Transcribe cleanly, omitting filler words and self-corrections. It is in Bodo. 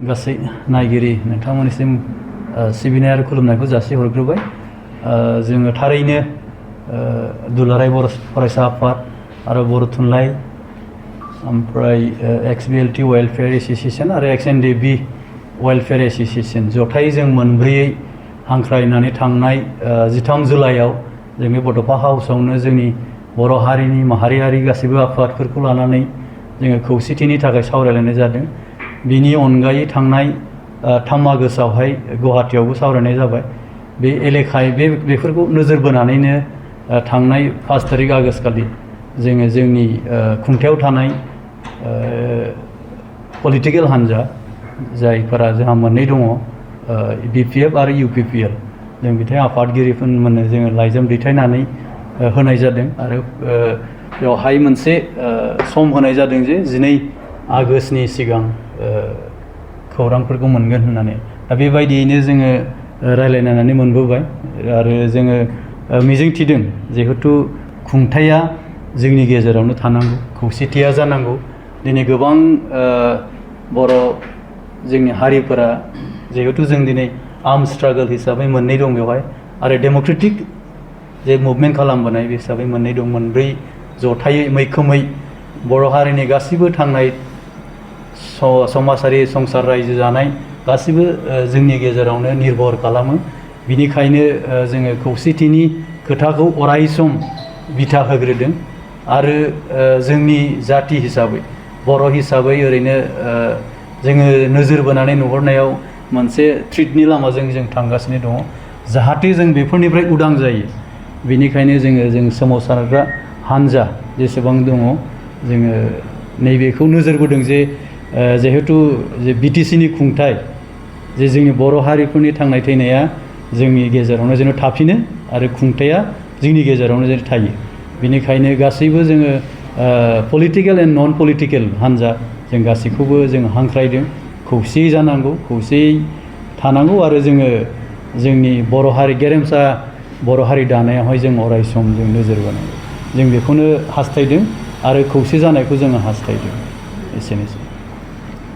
गासै नायगिरि नोंथांमोननिसिम सिबिनाय आरो खुलुमनायखौ जासिहरग्रोबाय। जोङो थारैनो दुलाराय बर' फरायसा आफाद आरो बर' थुनलाइ ओमफ्राय XBLT वेलफेयार एसोसिएशन आरो NDFB वेलफेयार एसोसिएशन जथायै जों मोनब्रैयै हांख्रायनानै थांनाय 13 जुलाइआव जोंनि बड'फा हाउसआवनो जोंनि बर' हारिनि माहारियारि गासैबो आफादफोरखौ लानानै जोङो खौसेथिनि थाखाय सावरायलायनाय जादों। बिनि अनगायै थांनाय 3 आगस्टआवहाय गुवाहाटीयावबो सावरायनाय जाबाय। बे एलेखाय बेफोरखौ नोजोर बोनानैनो थांनाय 5 तारिख आगस्ट खालि जोङो जोंनि खुंथायाव थानाय पलिटिकेल हान्जा जायफोरा जोंहा मोननै दङ BPF आरो UPPL जों बिथां आफादगिरिफोरनो जोङो लाइजाम दैथायनानै होनाय जादों आरो बेवहाय मोनसे सम होनाय जादों जे 12 आगस्टनि सिगां खौरांफोरखौ मोनगोन होननानै। दा बेबायदियैनो जोङो रायलायनानै मोनबोबाय आरो जोङो मिजिंथिदों जिहेतु खुंथाया जोंनि गेजेरावनो थानांगौ, खौसेथिया जानांगौ। दिनै गोबां बर' जोंनि हारिफोरा जिहेतु जों दिनै आर्म स्ट्रागल हिसाबै मोननै दं बेवहाय आरो डेम'क्रेटिक जे मुभमेन्ट खालामबोनाय बे हिसाबै मोननै दं। मोनब्रै जथायै मैखोमै बर' हारिनि गासिबो थांनाय समाजारि संसार रायजो जानाय गासिबो जोंनि गेजेरावनो निर्भर खालामो। बिनिखायनो जोङो खौसेथिनि खोथाखौ अराय सम बिथा होग्रोदों आरो जोंनि जाति हिसाबै बर' हिसाबै ओरैनो जोङो नोजोर बोनानै नुहरनायाव मोनसे थ्रिटनि लामाजों जों थांगासिनो दङ जाहाथे जों बेफोरनिफ्राय उदां जायो। बेनिखायनो जों सोमावसारग्रा हान्जा जेसेबां दङ जोङो नैबेखौ नोजोर बोदों जे जिहेतु जे BTCनि खुंथाय जे जोंनि बर' हारिफोरनि थांनाय थैनाया जोंनि गेजेरावनो जेन थाफिनो आरो खुंथाया जोंनि गेजेरावनो जेन थायो। बेनिखायनो गासैबो जोङो पलिटिकेल एन्ड नन पलिटिकेल हान्जा जों गासैखौबो जों हांख्रायदों खौसेयै जानांगौ, खौसेयै थानांगौ आरो जोङो जोंनि बर' हारि गेरेमसा बर' हारि दानायावहाय जों अराय सम जों नोजोर बोनांगौ। जों बेखौनो हास्थायदों आरो खौसे जानायखौ जोङो हास्थायदों। एसेनोसै।